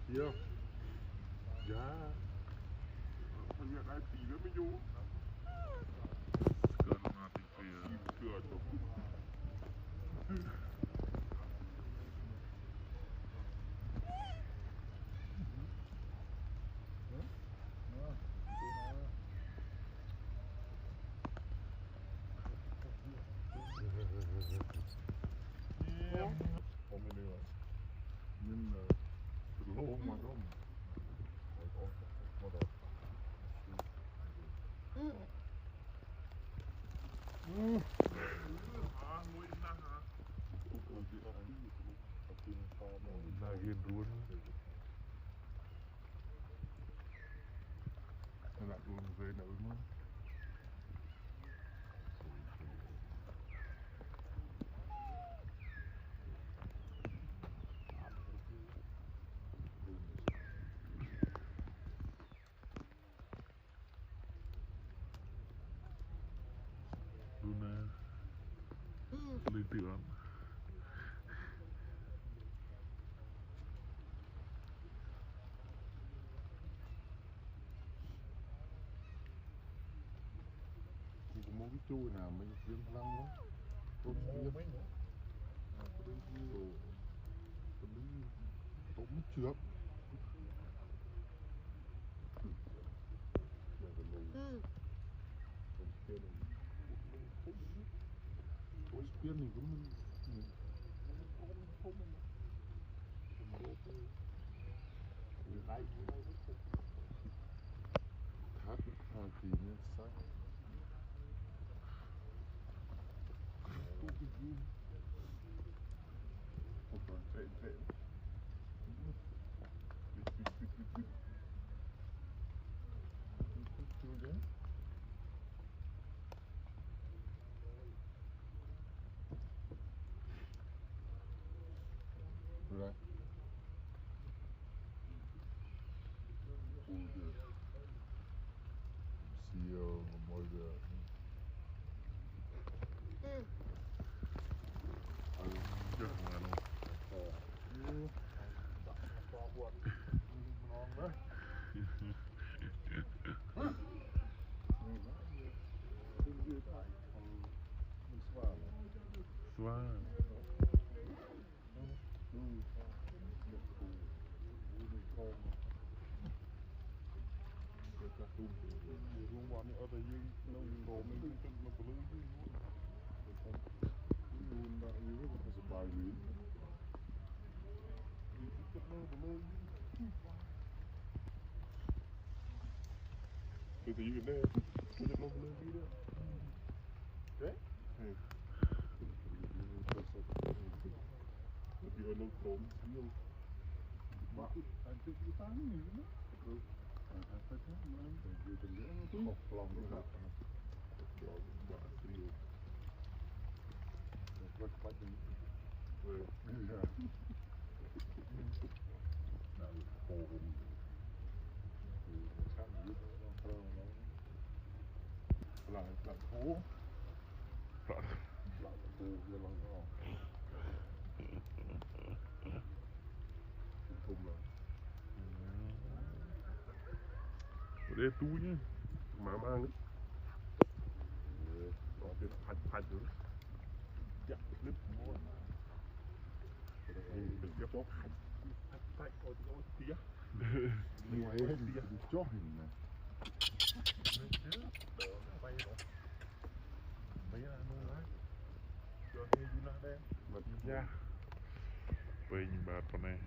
Iya. Ya. Hanya ada tiga minggu. Sekarang mati dia. Itu aja. Om ini lah. Ini terlalu macam. Lagi drone. Nak drone saya nak rumah. Luna teliti lắm. Chỉ có một cái chui nào mình riêng lăng đó. Có một mấy nữa. Có đôi khi rồi cũng trước. Ôi spiên này cũng mình thắt hàng kỳ nên sắc chạy right. CEO mọi người chưa không ăn Xoa luôn vào ở đây nó đồ mình chân nó có lưỡi luôn đã yếu nó sẽ bài lưỡi chất nó có lưỡi từ từ cái đây chất nó có lưỡi gì đó đấy thì ở nông thôn nhiều mà anh chụp cái tán này nữa anh phải thế mà anh phải giữ từng nữa chứ một lòng nữa là lòng bả tiêu rất bắt đi về nào hồ hùng thì sáng giúp nó thơ nó lại phố lại phố kia lần đó không là để túi nhá mà mang đấy có cái phạch nữa chặt đứt môi đừng cho chó phạch phạch ôi tía ngoài hình chó hình này bay rồi mấy là nuôi đấy cho nghe gì nó đây mà ra về nhìn bà con này